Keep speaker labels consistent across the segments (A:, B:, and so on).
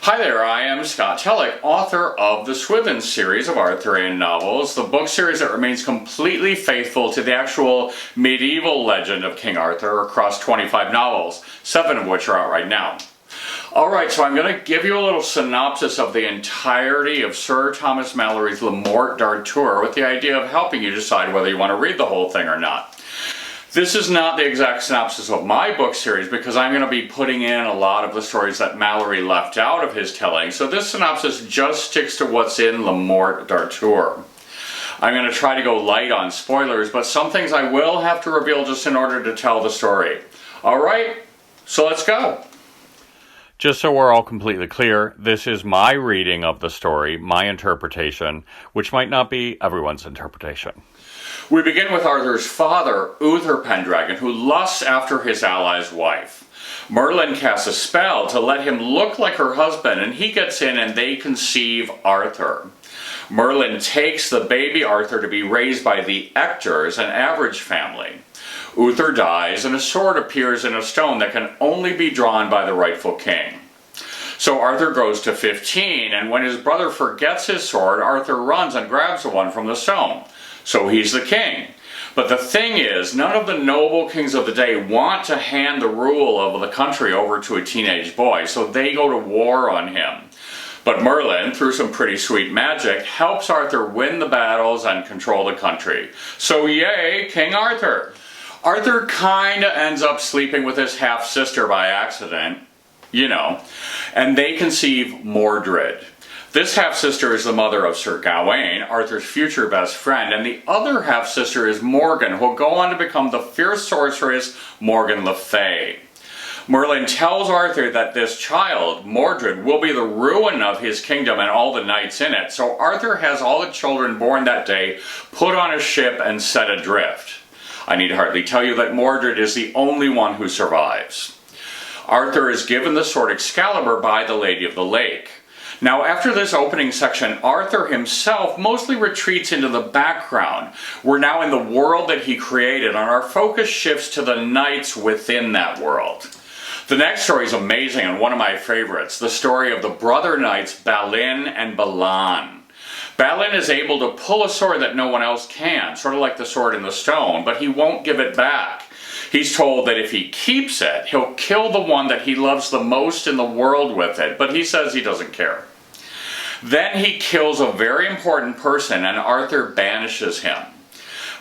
A: Hi there, I am Scott Telek, author of the Swithen series of Arthurian novels, the book series that remains completely faithful to the actual medieval legend of King Arthur across 25 novels, 7 of which are out right now. Alright, so I'm going to give you a little synopsis of the entirety of Sir Thomas Malory's Morte d'Arthur with the idea of helping you decide whether you want to read the whole thing or not. This is not the exact synopsis of my book series because I'm going to be putting in a lot of the stories that Malory left out of his telling, so this synopsis just sticks to what's in Morte d'Arthur. I'm going to try to go light on spoilers, but some things I will have to reveal just in order to tell the story. Alright, so let's go. Just so we're all completely clear, this is my reading of the story, my interpretation, which might not be everyone's interpretation. We begin with Arthur's father, Uther Pendragon, who lusts after his ally's wife. Merlin casts a spell to let him look like her husband, and he gets in and they conceive Arthur. Merlin takes the baby Arthur to be raised by the Ectors, an average family. Uther dies, and a sword appears in a stone that can only be drawn by the rightful king. So Arthur grows to 15, and when his brother forgets his sword, Arthur runs and grabs the one from the stone. So he's the king. But the thing is, none of the noble kings of the day want to hand the rule of the country over to a teenage boy, so they go to war on him. But Merlin, through some pretty sweet magic, helps Arthur win the battles and control the country. So yay, King Arthur! Arthur kinda ends up sleeping with his half-sister by accident, you know, and they conceive Mordred. This half-sister is the mother of Sir Gawain, Arthur's future best friend, and the other half-sister is Morgan, who will go on to become the fierce sorceress Morgan Le Fay. Merlin tells Arthur that this child, Mordred, will be the ruin of his kingdom and all the knights in it, so Arthur has all the children born that day put on a ship and set adrift. I need hardly tell you that Mordred is the only one who survives. Arthur is given the sword Excalibur by the Lady of the Lake. Now, after this opening section, Arthur himself mostly retreats into the background. We're now in the world that he created, and our focus shifts to the knights within that world. The next story is amazing and one of my favorites, the story of the brother knights Balin and Balan. Balin is able to pull a sword that no one else can, sort of like the sword in the stone, but he won't give it back. He's told that if he keeps it, he'll kill the one that he loves the most in the world with it, but he says he doesn't care. Then he kills a very important person and Arthur banishes him.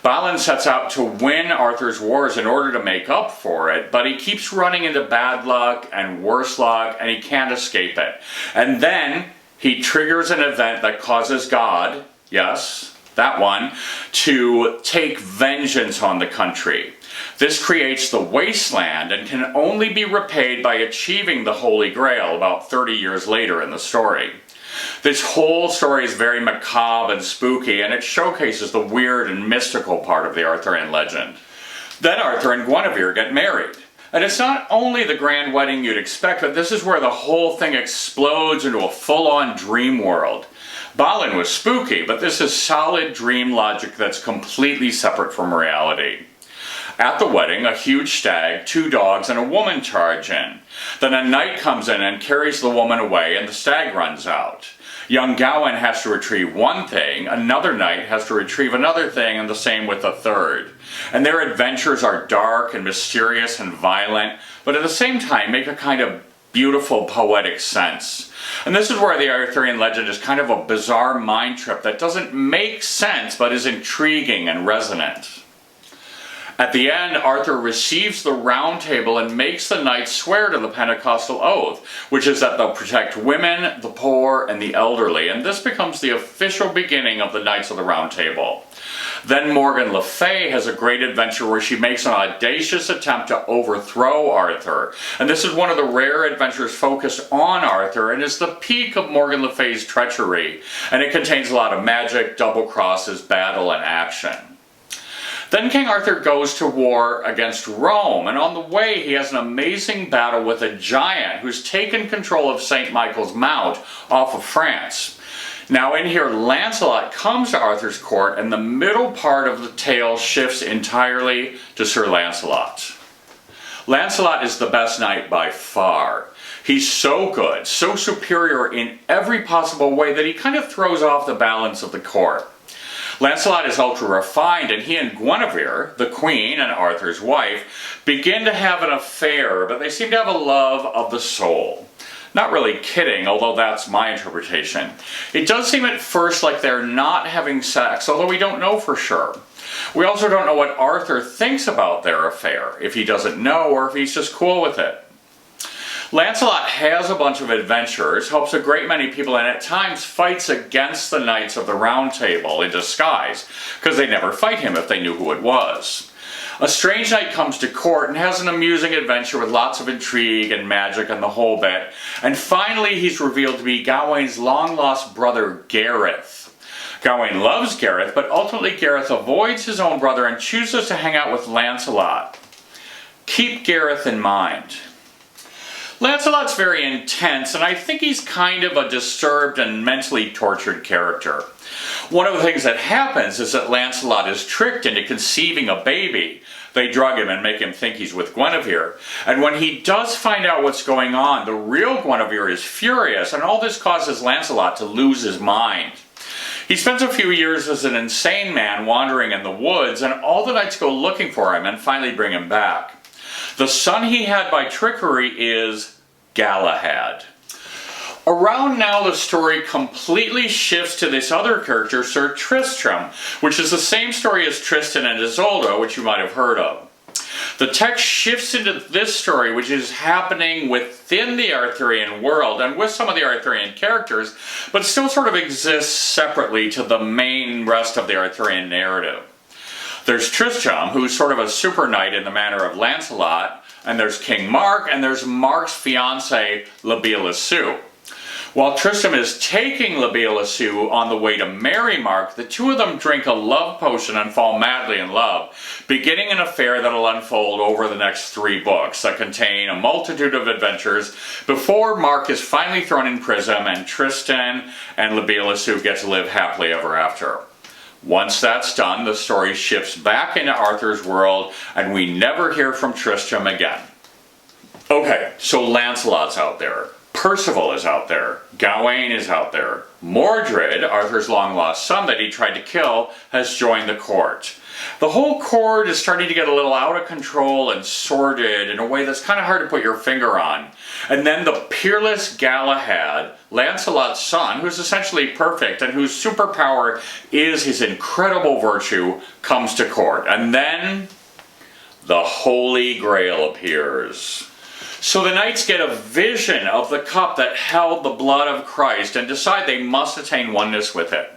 A: Balin sets out to win Arthur's wars in order to make up for it, but he keeps running into bad luck and worse luck and he can't escape it. And then he triggers an event that causes God, yes, that one, to take vengeance on the country. This creates the wasteland and can only be repaid by achieving the Holy Grail about 30 years later in the story. This whole story is very macabre and spooky, and it showcases the weird and mystical part of the Arthurian legend. Then Arthur and Guinevere get married. And it's not only the grand wedding you'd expect, but this is where the whole thing explodes into a full-on dream world. Balin was spooky, but this is solid dream logic that's completely separate from reality. At the wedding, a huge stag, 2 dogs, and a woman charge in. Then a knight comes in and carries the woman away, and the stag runs out. Young Gawain has to retrieve one thing, another knight has to retrieve another thing, and the same with a third. And their adventures are dark and mysterious and violent, but at the same time make a kind of beautiful poetic sense. And this is where the Arthurian legend is kind of a bizarre mind trip that doesn't make sense, but is intriguing and resonant. At the end, Arthur receives the Round Table and makes the knights swear to the Pentecostal oath, which is that they'll protect women, the poor, and the elderly, and this becomes the official beginning of the Knights of the Round Table. Then Morgan Le Fay has a great adventure where she makes an audacious attempt to overthrow Arthur, and this is one of the rare adventures focused on Arthur and is the peak of Morgan Le Fay's treachery, and it contains a lot of magic, double crosses, battle, and action. Then King Arthur goes to war against Rome, and on the way he has an amazing battle with a giant who's taken control of St. Michael's Mount off of France. Now in here, Lancelot comes to Arthur's court, and the middle part of the tale shifts entirely to Sir Lancelot. Lancelot is the best knight by far. He's so good, so superior in every possible way that he kind of throws off the balance of the court. Lancelot is ultra refined, and he and Guinevere, the queen and Arthur's wife, begin to have an affair, but they seem to have a love of the soul. Not really kidding, although that's my interpretation. It does seem at first like they're not having sex, although we don't know for sure. We also don't know what Arthur thinks about their affair, if he doesn't know or if he's just cool with it. Lancelot has a bunch of adventures, helps a great many people, and at times fights against the Knights of the Round Table in disguise, because they never fight him if they knew who it was. A strange knight comes to court and has an amusing adventure with lots of intrigue and magic and the whole bit, and finally he's revealed to be Gawain's long-lost brother Gareth. Gawain loves Gareth, but ultimately Gareth avoids his own brother and chooses to hang out with Lancelot. Keep Gareth in mind. Lancelot's very intense, and I think he's kind of a disturbed and mentally tortured character. One of the things that happens is that Lancelot is tricked into conceiving a baby. They drug him and make him think he's with Guinevere. And when he does find out what's going on, the real Guinevere is furious, and all this causes Lancelot to lose his mind. He spends a few years as an insane man wandering in the woods, and all the knights go looking for him and finally bring him back. The son he had by trickery is Galahad. Around now, the story completely shifts to this other character, Sir Tristram, which is the same story as Tristan and Isolde, which you might have heard of. The text shifts into this story, which is happening within the Arthurian world and with some of the Arthurian characters, but still sort of exists separately to the main rest of the Arthurian narrative. There's Tristram, who's sort of a super knight in the manner of Lancelot, and there's King Mark, and there's Mark's fiancée, La Beale Issue. While Tristram is taking La Beale Issue on the way to marry Mark, the two of them drink a love potion and fall madly in love, beginning an affair that'll unfold over the next 3 books that contain a multitude of adventures before Mark is finally thrown in prison and Tristan and La Beale Issue get to live happily ever after. Once that's done, the story shifts back into Arthur's world, and we never hear from Tristram again. Okay, so Lancelot's out there. Percival is out there. Gawain is out there. Mordred, Arthur's long-lost son that he tried to kill, has joined the court. The whole court is starting to get a little out of control and sordid in a way that's kind of hard to put your finger on. And then the peerless Galahad, Lancelot's son, who's essentially perfect and whose superpower is his incredible virtue, comes to court. And then the Holy Grail appears. So the knights get a vision of the cup that held the blood of Christ and decide they must attain oneness with it.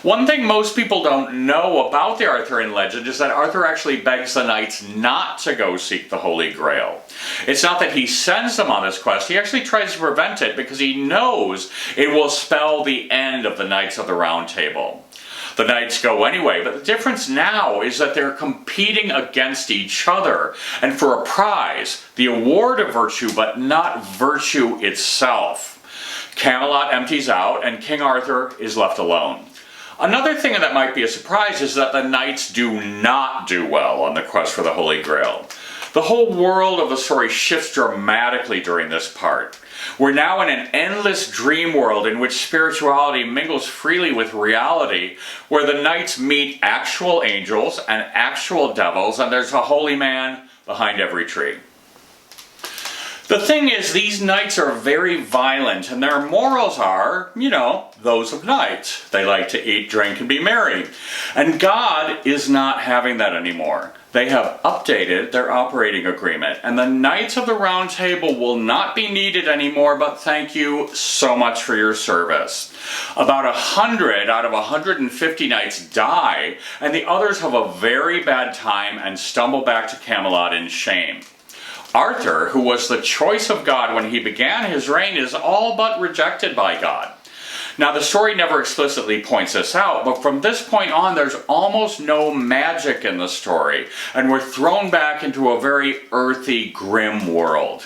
A: One thing most people don't know about the Arthurian legend is that Arthur actually begs the knights not to go seek the Holy Grail. It's not that he sends them on this quest, he actually tries to prevent it because he knows it will spell the end of the Knights of the Round Table. The knights go anyway, but the difference now is that they're competing against each other, and for a prize, the award of virtue, but not virtue itself. Camelot empties out, and King Arthur is left alone. Another thing that might be a surprise is that the knights do not do well on the quest for the Holy Grail. The whole world of the story shifts dramatically during this part. We're now in an endless dream world in which spirituality mingles freely with reality, where the knights meet actual angels and actual devils, and there's a holy man behind every tree. The thing is, these knights are very violent, and their morals are, those of knights. They like to eat, drink, and be merry. And God is not having that anymore. They have updated their operating agreement, and the Knights of the Round Table will not be needed anymore, but thank you so much for your service. About 100 out of 150 knights die, and the others have a very bad time and stumble back to Camelot in shame. Arthur, who was the choice of God when he began his reign, is all but rejected by God. Now, the story never explicitly points this out, but from this point on, there's almost no magic in the story, and we're thrown back into a very earthy, grim world.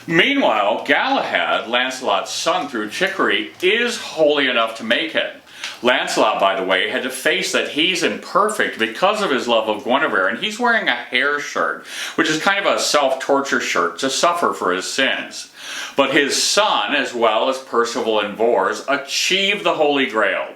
A: Meanwhile, Galahad, Lancelot's son through trickery, is holy enough to make it. Lancelot, by the way, had to face that he's imperfect because of his love of Guinevere, and he's wearing a hair shirt, which is kind of a self-torture shirt to suffer for his sins. But his son, as well as Percival and Bors, achieve the Holy Grail.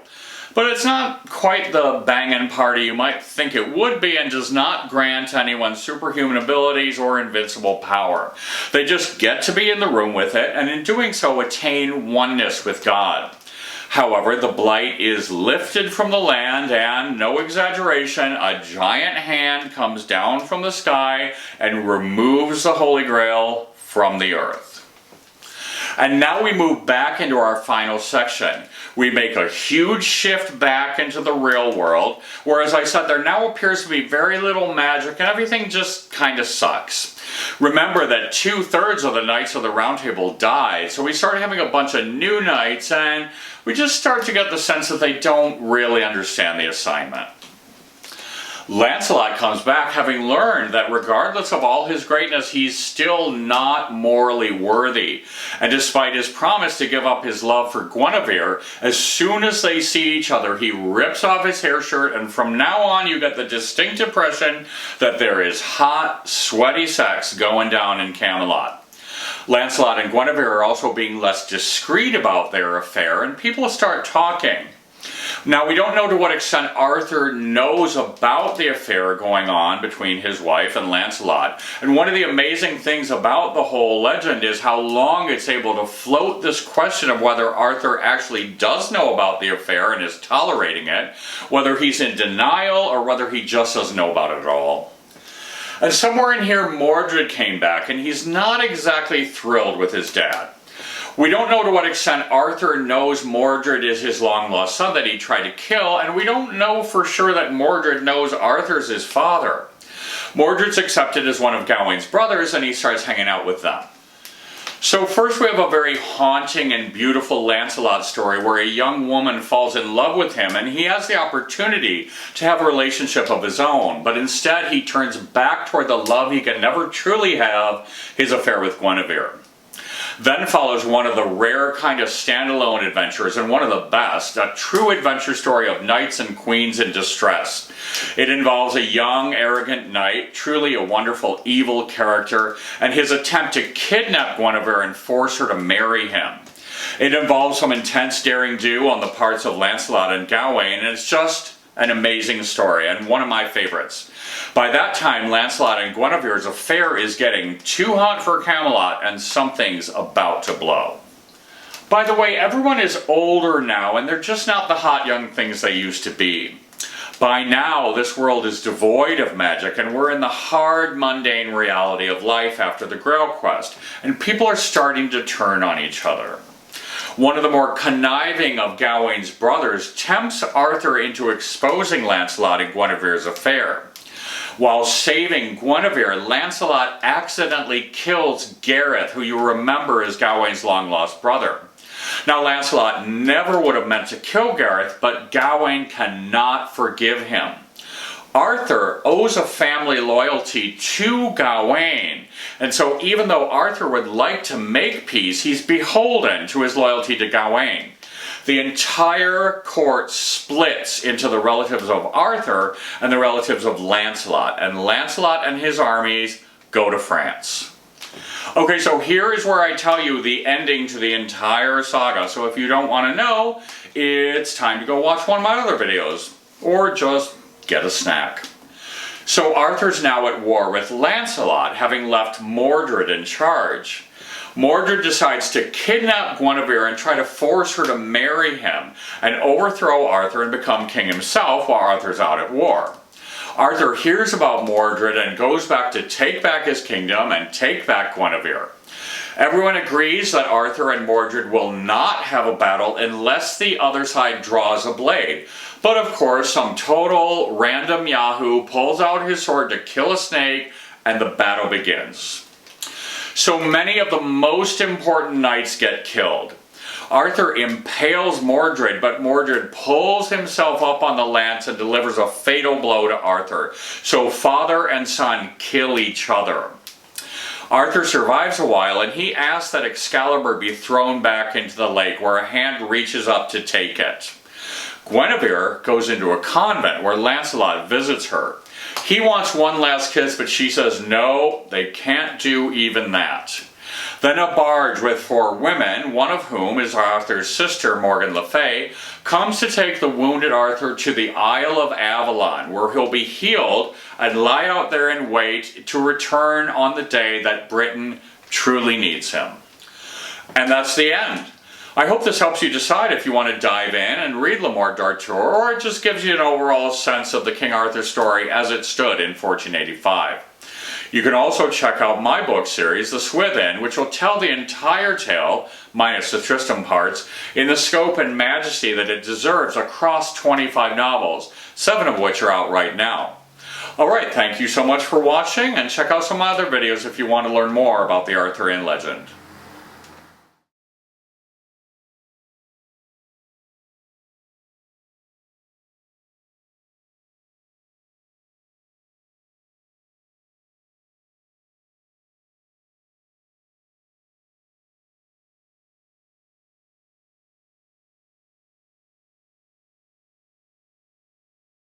A: But it's not quite the bangin' party you might think it would be, and does not grant anyone superhuman abilities or invincible power. They just get to be in the room with it, and in doing so attain oneness with God. However, the blight is lifted from the land, and, no exaggeration, a giant hand comes down from the sky and removes the Holy Grail from the earth. And now we move back into our final section. We make a huge shift back into the real world, where, as I said, there now appears to be very little magic and everything just kind of sucks. Remember that 2/3 of the Knights of the Round Table died, so we start having a bunch of new knights, and we just start to get the sense that they don't really understand the assignment. Lancelot comes back having learned that regardless of all his greatness, he's still not morally worthy. And despite his promise to give up his love for Guinevere, as soon as they see each other, he rips off his hair shirt, and from now on you get the distinct impression that there is hot, sweaty sex going down in Camelot. Lancelot and Guinevere are also being less discreet about their affair, and people start talking. Now, we don't know to what extent Arthur knows about the affair going on between his wife and Lancelot. And one of the amazing things about the whole legend is how long it's able to float this question of whether Arthur actually does know about the affair and is tolerating it, whether he's in denial, or whether he just doesn't know about it at all. And somewhere in here, Mordred came back, and he's not exactly thrilled with his dad. We don't know to what extent Arthur knows Mordred is his long-lost son that he tried to kill, and we don't know for sure that Mordred knows Arthur's his father. Mordred's accepted as one of Gawain's brothers, and he starts hanging out with them. So first we have a very haunting and beautiful Lancelot story where a young woman falls in love with him, and he has the opportunity to have a relationship of his own, but instead he turns back toward the love he can never truly have, his affair with Guinevere. Then follows one of the rare kind of standalone adventures, and one of the best, a true adventure story of knights and queens in distress. It involves a young, arrogant knight, truly a wonderful evil character, and his attempt to kidnap Guinevere and force her to marry him. It involves some intense daring-do on the parts of Lancelot and Gawain, and it's just an amazing story, and one of my favorites. By that time, Lancelot and Guinevere's affair is getting too hot for Camelot, and something's about to blow. By the way, everyone is older now, and they're just not the hot young things they used to be. By now, this world is devoid of magic, and we're in the hard, mundane reality of life after the Grail Quest, and people are starting to turn on each other. One of the more conniving of Gawain's brothers tempts Arthur into exposing Lancelot and Guinevere's affair. While saving Guinevere, Lancelot accidentally kills Gareth, who you remember is Gawain's long-lost brother. Now, Lancelot never would have meant to kill Gareth, but Gawain cannot forgive him. Arthur owes a family loyalty to Gawain, and so even though Arthur would like to make peace, he's beholden to his loyalty to Gawain. The entire court splits into the relatives of Arthur and the relatives of Lancelot, and Lancelot and his armies go to France. Okay, so here is where I tell you the ending to the entire saga, so if you don't want to know, it's time to go watch one of my other videos, or just get a snack. So Arthur's now at war with Lancelot, having left Mordred in charge. Mordred decides to kidnap Guinevere and try to force her to marry him, and overthrow Arthur and become king himself while Arthur's out at war. Arthur hears about Mordred and goes back to take back his kingdom and take back Guinevere. Everyone agrees that Arthur and Mordred will not have a battle unless the other side draws a blade. But of course, some total random yahoo pulls out his sword to kill a snake, and the battle begins. So many of the most important knights get killed. Arthur impales Mordred, but Mordred pulls himself up on the lance and delivers a fatal blow to Arthur. So father and son kill each other. Arthur survives a while, and he asks that Excalibur be thrown back into the lake, where a hand reaches up to take it. Guinevere goes into a convent where Lancelot visits her. He wants one last kiss, but she says no, they can't do even that. Then a barge with 4 women, one of whom is Arthur's sister Morgan Le Fay, comes to take the wounded Arthur to the Isle of Avalon, where he'll be healed and lie out there and wait to return on the day that Britain truly needs him. And that's the end. I hope this helps you decide if you want to dive in and read Le Morte d'Arthur, or it just gives you an overall sense of the King Arthur story as it stood in 1485. You can also check out my book series, The Swithen, which will tell the entire tale, minus the Tristram parts, in the scope and majesty that it deserves across 25 novels, 7 of which are out right now. Alright, thank you so much for watching, and check out some other videos if you want to learn more about the Arthurian legend.